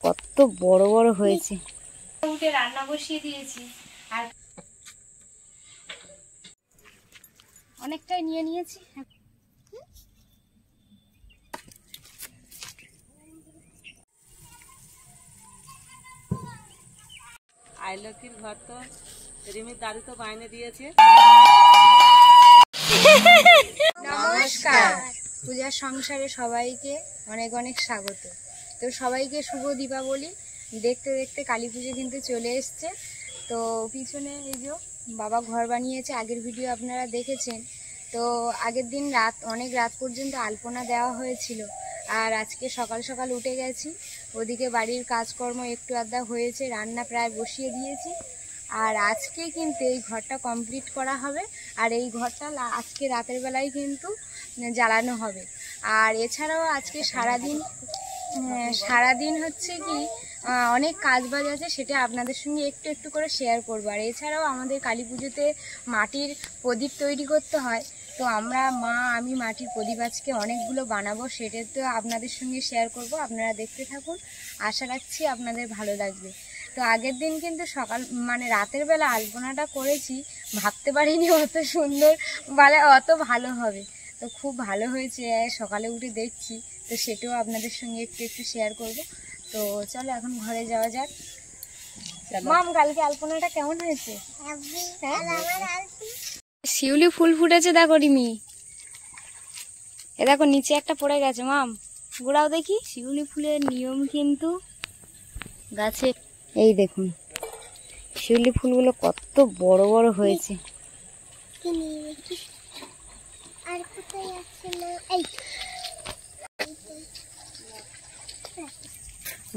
কত বড় বড় হয়েছে। উঠে রান্না বসিয়ে দিয়েছি আর অনেকটাই নিয়ে নিয়েছি। আইলকির ঘর তো রিমির দাদু তো বাইনে দিয়েছে। নমস্কার, পূজার সংসারে সবাইকে অনেক অনেক স্বাগত। তো সবাইকে শুভ দীপাবলি। দেখতে দেখতে কালী পুজো কিন্তু চলে এসছে। তো পিছনে এই যে বাবা ঘর বানিয়েছে, আগের ভিডিও আপনারা দেখেছেন। তো আগের দিন অনেক রাত পর্যন্ত আলপনা দেওয়া হয়েছিল, আর আজকে সকাল সকাল উঠে গেছি। ওদিকে বাড়ির কাজকর্ম একটু আধা হয়েছে, রান্না প্রায় বসিয়ে দিয়েছি। আর আজকে কিন্তু এই ঘরটা কমপ্লিট করা হবে, আর এই ঘরটা আজকে রাতের বেলায় কিন্তু জ্বালানো হবে। আর এছাড়াও আজকে সারাদিন হচ্ছে কি অনেক কাজবাজ আছে, সেটা আপনাদের সঙ্গে একটু একটু করে শেয়ার করবো। আর এছাড়াও আমাদের কালী পুজোতে মাটির প্রদীপ তৈরি করতে হয়। তো আমি মাটির প্রদীপ আজকে অনেকগুলো বানাবো, সেটা তো আপনাদের সঙ্গে শেয়ার করব। আপনারা দেখতে থাকুন, আশা রাখছি আপনাদের ভালো লাগবে। তো আগের দিন কিন্তু রাতের বেলা আলপনাটা করেছি, ভাবতে পারিনি অত সুন্দর অত ভালো হবে। তো খুব ভালো হয়েছে, সকালে উঠে দেখছি। তো সেটাও আপনাদের সঙ্গে একটু একটু শেয়ার করব। তো চলো এখন ঘরে যাওয়া যাক। মাম, কালকে আলপনাটা কেমন হয়েছে? শিউলি ফুল ফুটেছে, দেখো রিমি। এ দেখো নিচে একটা পড়ে গেছে, মাম গোড়াও দেখি। শিউলি ফুলের নিয়ম কিন্তু গাছে, এই দেখুন শিউলি ফুলগুলো কত বড় বড় হয়েছে।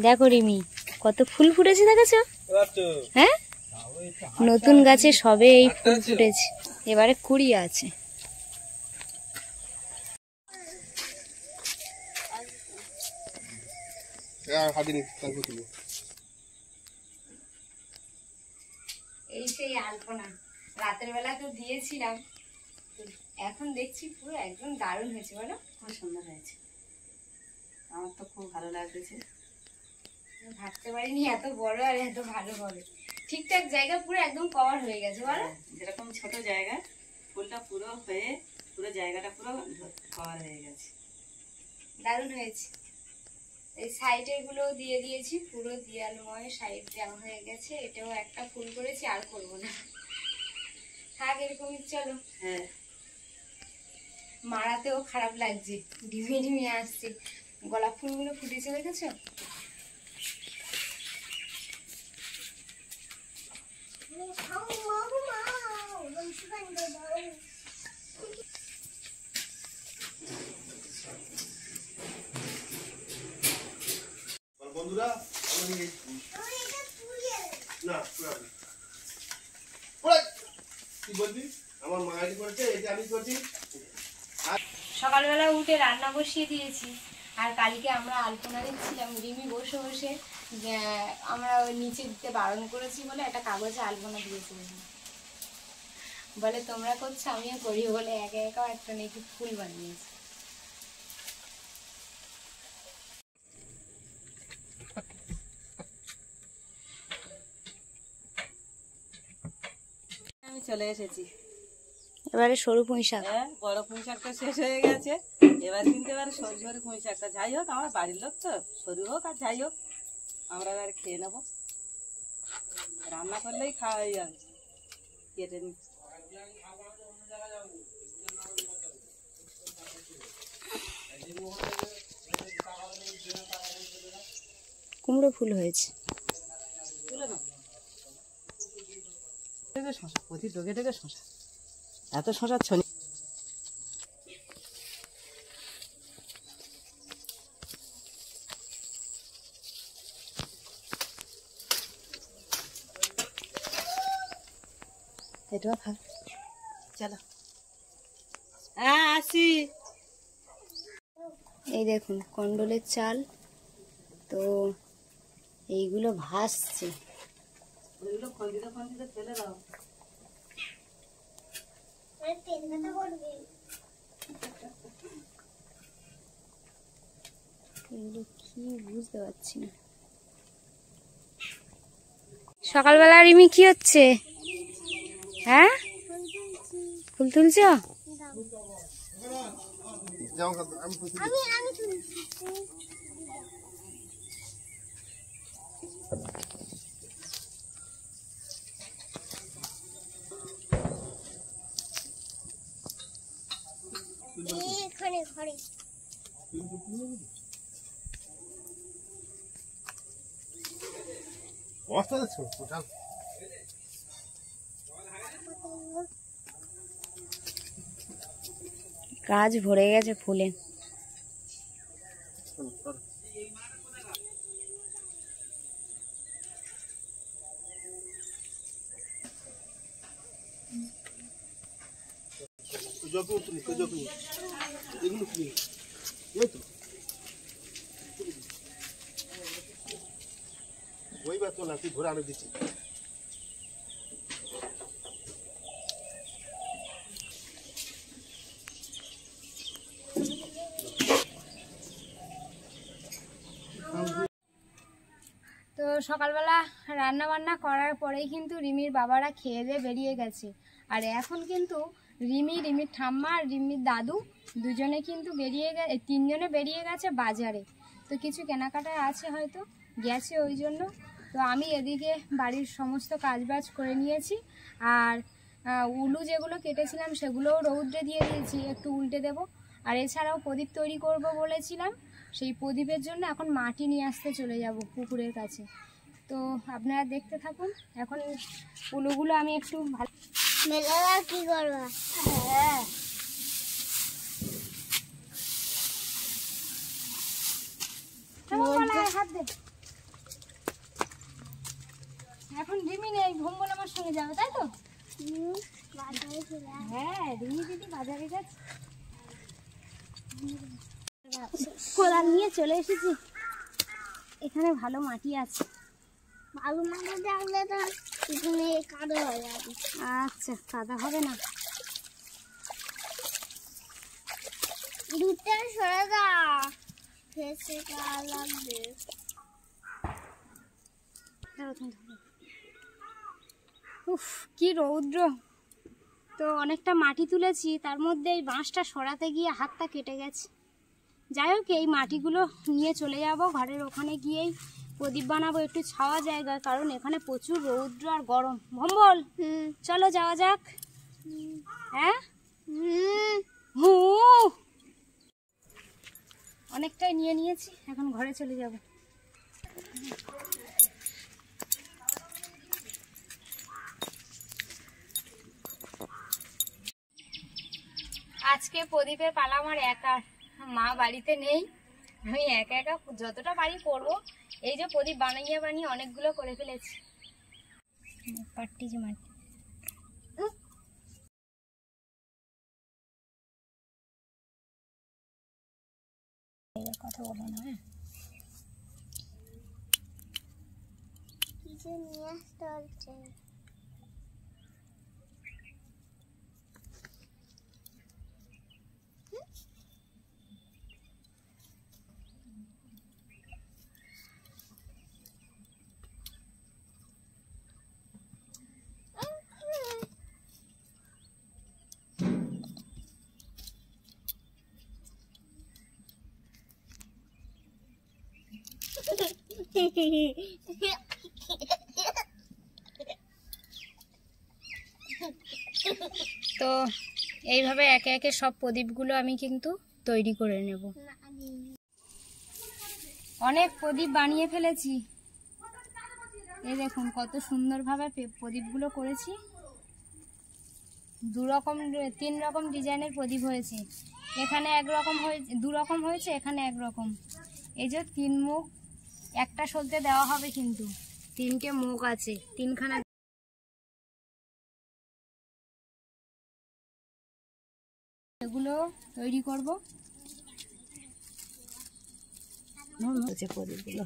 দেখো রিমি কত ফুল ফুটেছে, দেখেছো? হ্যাঁ, নতুন গাছে সবে এই ফুল ফুটেছে, এবারে কুড়ি আছে। এই সেই আলপনা রাতের বেলা তো দিয়েছিলাম, এখন দেখছি পুরো একদম দারুণ হয়েছে। বলো, খুব সুন্দর হয়েছে, আমার তো খুব ভালো লাগতেছে। ভাবতে পারিনি এত বড় আর এত ভালো হবে। ঠিকঠাক জায়গা পুরো একদম কভার হয়ে গেছে। বলো, যেরকম ছোট জায়গা ফুলটা পুরো হয়ে পুরো জায়গাটা পুরো কভার হয়ে গেছে, দারুণ হয়েছে। এই সাইডের গুলো দিয়ে দিয়েছি, পুরো দেয়ালময় সাইড দেওয়া হয়ে গেছে। এটাও একটা ফুল করেছি, আর করবো না, থাক এরকমই। চলো, হ্যাঁ মারাতেও খারাপ লাগছে, ঢিমে ঢিমে আসছে। গোলাপ ফুলগুলো ফুটেছে, দেখেছো? বন্ধুরা সকালবেলা উঠে রান্না বসিয়ে দিয়েছি, আর কালকে আমরা আলপনা দিচ্ছিলাম। রিমি বসে বসে আমরা নিচে দিতে বারণ করেছি বলে একটা কাগজে আলপনা দিয়েছি। বলে তোমরা করছো আমিও করি বলে একা একা একটা নাকি ফুল বানিয়েছি। আমি চলে এসেছি। এবারে সরু পুঁই শাক, বড় পুঁই শাকটা শেষ হয়ে গেছে, এবার কিন্তু এবারে সরু সরু পুঁই শাকটা, যাই হোক আমার বাড়ির লোক তো, সরু হোক আর যাই হোক আমরা এবার খেয়ে নেবো। রান্না করলেই খাওয়া হয়ে যাবে, কেটে নি। কুমড়ো ফুল হয়েছে, শশা প্রতি ঢোকে ঢোকে শশা, এত শশা ছড়ি। এটাও খা, চলো। হ্যাঁ আসি। এই দেখুন কন্ডলের চাল, তো এইগুলো ভাসছে। ওইগুলো খন্দিতে খন্দিতে ফেলে দাও। এগুলো কি বুঝতে পারছি না। সকালবেলা রিমি কি হচ্ছে? হ্যাঁ, ফুল তুলছো? গাছ ভরে গেছে ফুলে। ওই বা তো না তুই ঘুরে আনে দিচ্ছি। তো সকালবেলা রান্না বান্না করার পরেই কিন্তু রিমির বাবারা খেয়ে দিয়ে বেরিয়ে গেছে। আর এখন কিন্তু রিমির ঠাম্মা আর রিমির দাদু দুজনে কিন্তু তিনজনে বেরিয়ে গেছে বাজারে। তো কিছু কেনাকাটায় আছে, হয়তো গেছে ওই জন্য। তো আমি এদিকে বাড়ির সমস্ত কাজবাজ করে নিয়েছি। আর উলু যেগুলো কেটেছিলাম সেগুলোও রৌদ্রে দিয়ে দিয়েছি, একটু উল্টে দেব। আর এছাড়াও প্রদীপ তৈরি করব বলেছিলাম, সেই প্রদীপের জন্য এখন মাটি নিয়ে আসতে চলে যাব পুকুরের কাছে। তো আপনারা দেখতে থাকুন। এখন উলুগুলো আমি একটু ভালো কি করবো। হ্যাঁ, এখন রিমি নেই, ভোম্বল আমার সঙ্গে যাবে, তাই তো? হ্যাঁ, রিমি দিদি বাজারে যাচ্ছে। কোদাল নিয়ে চলে এসেছি। এখানে ভালো মাটি আছে। ভালো মাটি থাকলে তো এখানে কাদা হয়ে যাবে। আচ্ছা, কাদা হবে না। দুধটা সরে দাও, ফেসে কাদা লাগবে। উফ, কি রৌদ্র। তো অনেকটা মাটি তুলেছি, তার মধ্যে এই বাঁশটা সরাতে গিয়ে হাতটা কেটে গেছে। যাই হোক, এই মাটিগুলো নিয়ে চলে যাব ঘরের ওখানে, গিয়েই প্রদীপ বানাবো একটু ছাওয়া জায়গায়, কারণ এখানে প্রচুর রৌদ্র আর গরম। ভম্বল, চলো যাওয়া যাক। হ্যাঁ, অনেকটাই নিয়ে নিয়েছি, এখন ঘরে চলে যাব। আজকে প্রদীপের পালা আমার একা, মা বাড়িতে নেই। আমি একা একা যতটা পারি করবো। এই যে প্রদীপ বানিয়ে অনেকগুলো করে ফেলেছি। পাট্টি যে মাটি, কথা বলো না। হ্যাঁ, কিছু নিয়ে আসতে হচ্ছে। তো এইভাবে একে একে সব প্রদীপগুলো আমি কিন্তু তৈরি করে নেব। অনেক প্রদীপ বানিয়ে ফেলেছি। এই দেখুন কত সুন্দরভাবে প্রদীপগুলো করেছি। তিন রকম ডিজাইনের প্রদীপ হয়েছে। এখানে একরকম হয়েছে, দুরকম হয়েছে, এখানে একরকম। এই যে তিন মুখ, একটা সলতে দেওয়া হবে, কিন্তু তিনটে মুখ আছে, তিনখানা। এগুলো তৈরি করব। প্রদীপগুলো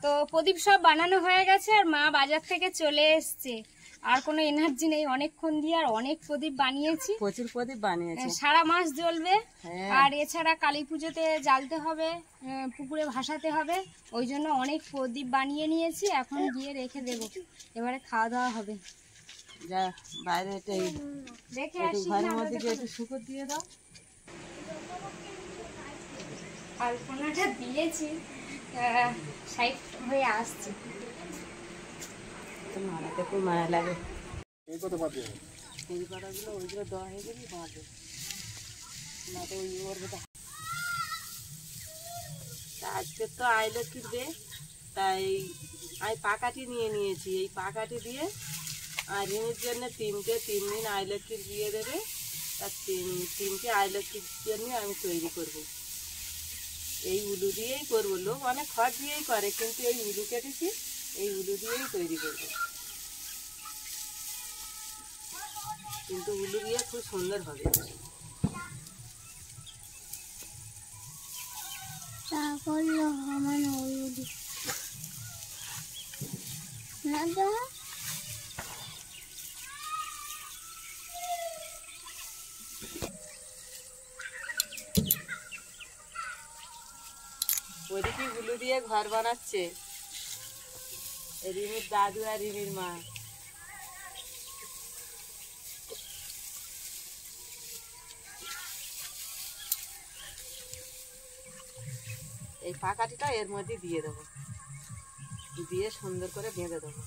তো প্রদীপ সব বানানো হয়ে গেছে আর মা বাজার থেকে চলে এসছে। আর কোনো এনার্জি নেই, অনেকক্ষণ দিয়ে আর অনেক প্রদীপ বানিয়েছি, প্রচুর প্রদীপ বানিয়েছে, সারা মাস জ্বলবে। হ্যাঁ। আর এছাড়া কালী পুজোতে জ্বালতে হবে, পুকুরে ভাসাতে হবে, ওই জন্য অনেক প্রদীপ বানিয়ে নিয়েছি। এখন গিয়ে রেখে দেবো, এবারে খাওয়া দাওয়া হবে। যা বাইরে রেখে একটু আসি, ঘরের মধ্যে গিয়ে একটু শুকর দিয়ে দাও। আলপনাটা দিয়েছি, সাইড হয়ে আসছি। মারাতে খুব মায়া লাগে। এই কত বাদে এই পাড়াগুলো ওইগুলো দেওয়া হয়ে গেলেই বাঁধে না তো ওই করবে। আজকে তো আইলো কিনবে, তাই আমি পাকাটি নিয়ে নিয়েছি। এই পাকাটি দিয়ে আর রিমির জন্য 3 দিন আইলক্ষীর বিয়ে দেবে, তার 3টে আইলক্ষীর জন্য আমি তৈরি করব। এই উলু দিয়েই করবো, লোক অনেক খড় দিয়েই করে, কিন্তু এই উলু কেটেছি, এই উলু দিয়েই তৈরি করব। কিন্তু উলু দিয়ে খুব সুন্দর হবে। ওদিকে উলু দিয়ে ঘর বানাচ্ছে রিমির দাদু আর রিমির মা। এই পাকাটিটা এর মধ্যে দিয়ে দেবো, দিয়ে সুন্দর করে বেঁধে দেবো।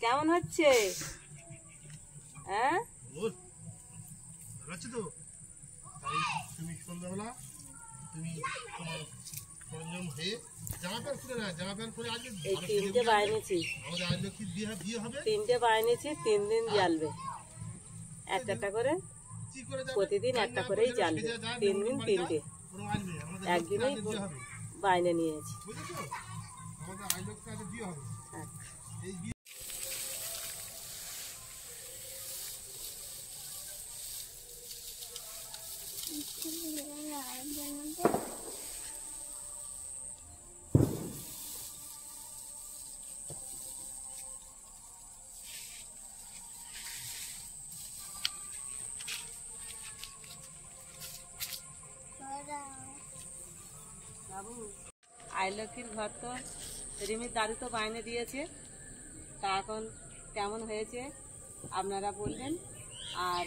কেমন হচ্ছে? হ্যাঁ আছে তো। তাই তুমি সন্ধ্যাবেলা তুমি সরঞ্জাম হয়ে জামা প্যান্ট খুলে না, জামা প্যান্ট পরে আজকে এই 3টে বানিয়েছি, আমাদের আইলক্ষীর বিয়ে হবে। 3টে বানিয়েছি, 3 দিন জ্বালবে, একটা করে কি করে যাবে? প্রতিদিন একটা করেই জ্বালবে, 3 দিন 3টে, কোনো আনবে আমাদের একদিনেই বিয়ে হবে, বাইনে নিয়েছি। বুঝেছো? আমাদের আইলক্ষী আজকে বিয়ে হবে। এই বিয়ে আইলক্ষীর ঘর তো রিমির দাদু তো বাইনে দিয়েছে, তা এখন কেমন হয়েছে আপনারা বলবেন। আর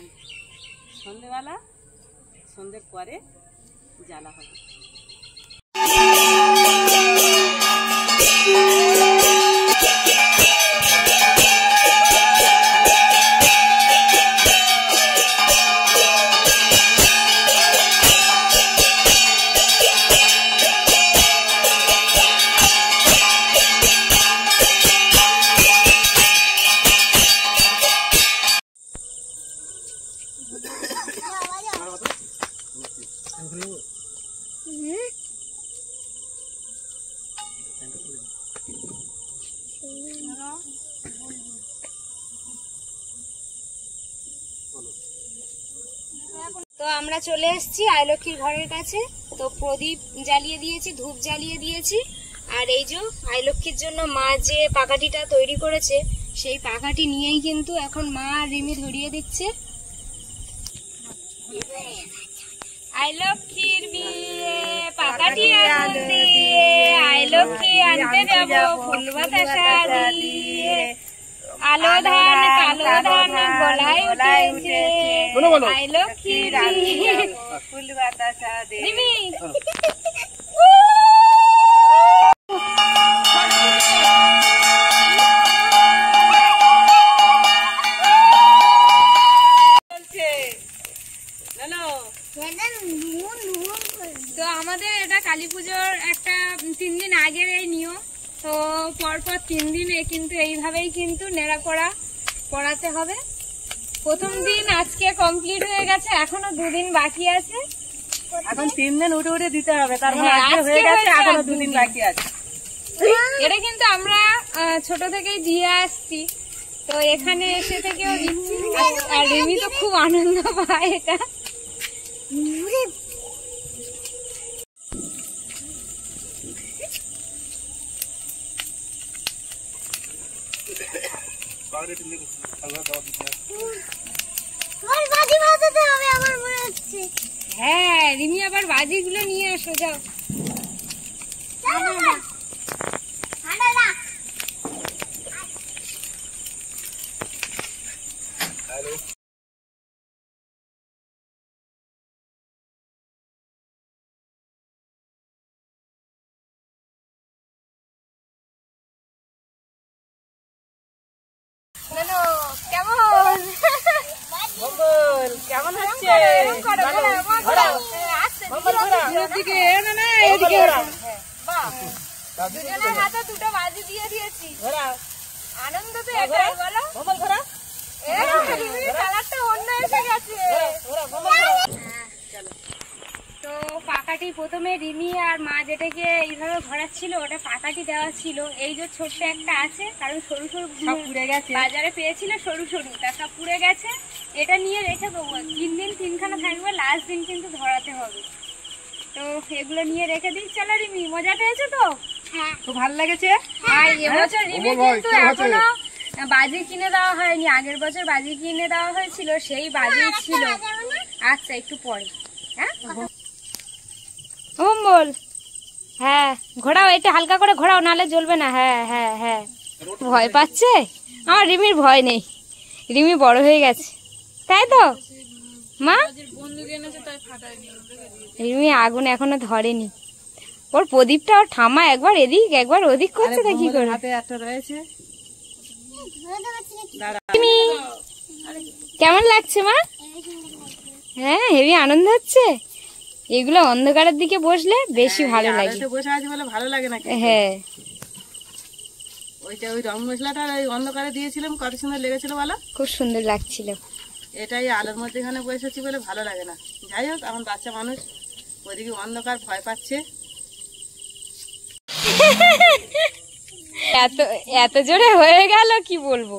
সন্ধ্যের পরে জ্বালা হবে। তো আমরা চলে এসেছি আইলক্ষীর ঘরের কাছে। তো প্রদীপ জ্বালিয়ে দিয়েছি, ধূপ জ্বালিয়ে দিয়েছি। আর এই যে আইলক্ষীর জন্য মা যে পাকাটিটা তৈরি করেছে, সেই পাকাটি নিয়েই কিন্তু এখন মা আর রিমি ধরিয়ে দিচ্ছে। আইলক্ষীর বিয়ে পাকাটি আনতে, আইলক্ষী আনতে যাব ফুল বাতাসা দিয়ে, আলো ধান কালো ধান গলায় উঠেছে, আইলক্ষীর বিয়ে ফুল বাতাসা দিয়ে। রিমি কালী পুজোর একটা 3 দিন আগের এই নিয়ম। তো পরপর 3 দিনে কিন্তু এইভাবেই কিন্তু নেড়া করাতে হবে। প্রথম দিন আজকে কমপ্লিট হয়ে গেছে, এখনো 2 দিন বাকি আছে। এখন 3 দিন উঠে উঠে দিতে হবে, তার মানে হ্যাঁ, আজকে আজকে হয়ে গেছে, হয়েছে, এখনো আর 2 দিন 2 বাকি আছে। এটা কিন্তু আমরা ছোট থেকেই দিয়ে আসছি, তো এখানে এসে থেকেও দিচ্ছি। আর রিমি তো খুব আনন্দ পায় এটা। হ্যাঁ, রিমি আবার বাজিগুলো নিয়ে আসো, যাও। কেমন বল, কেমন হচ্ছে? দিকে না এদিকে দুজনের হাতে 2টো বাজি দিয়ে দিয়েছি। আনন্দ তো এটাই, বলো। কালারটা অন্য এসে গেছে। তো পাকাটি প্রথমে রিমি আর মা যেটাকে এইভাবে ঘোরাচ্ছিল, ওটা পাকাটি দেওয়া ছিল। এই যে ছোট্ট একটা আছে, কারণ সরু সরু সব পুড়ে গেছে। বাজারে পেয়েছিল সরু সরু, তা সব পুড়ে গেছে। এটা নিয়ে রেখে দেবো, 3 দিন 3খানা থাকবে, লাস্ট দিন কিন্তু ধরাতে হবে। তো এগুলো নিয়ে রেখে দিই। চলো রিমি, মজা পেয়েছো তো? খুব ভালো লেগেছে। আর এবছর রিমি কিন্তু এখনো বাজি কিনে দেওয়া হয়নি। আগের বছর বাজি কিনে দেওয়া হয়েছিল, সেই বাজি ছিল। আচ্ছা, একটু পরে। হ্যাঁ বল। হ্যাঁ, ঘোরাও, এটা হালকা করে ঘোরাও, নালে জ্বলবে না। হ্যাঁ হ্যাঁ হ্যাঁ। ভয় পাচ্ছে? আমার রিমির ভয় নেই, রিমি বড় হয়ে গেছে, তাই তো মা? রিমি আগুন এখনো ধরেনি, ওর প্রদীপটা ওর ঠামা একবার এদিক একবার ওদিক করছে, তা কি করে? হাতে একটা রয়েছে। রিমি, কেমন লাগছে মা? হ্যাঁ, হেভি আনন্দ হচ্ছে। এগুলো অন্ধকারের দিকে বসলে বেশি ভালো লাগে। আলোতে বসে আছি বলে ভালো লাগে না। হ্যাঁ, ওইটা ওই রং মশলাটা ওই অন্ধকারে দিয়েছিলাম, কত সুন্দর লেগেছিল বলো। খুব সুন্দর লাগছিল। এটাই আলোর মধ্যে এখানে বসেছি বলে ভালো লাগে না। যাই হোক, এখন বাচ্চা মানুষ, ওইদিকে অন্ধকার, ভয় পাচ্ছে। এত এত জোরে হয়ে গেল কি বলবো।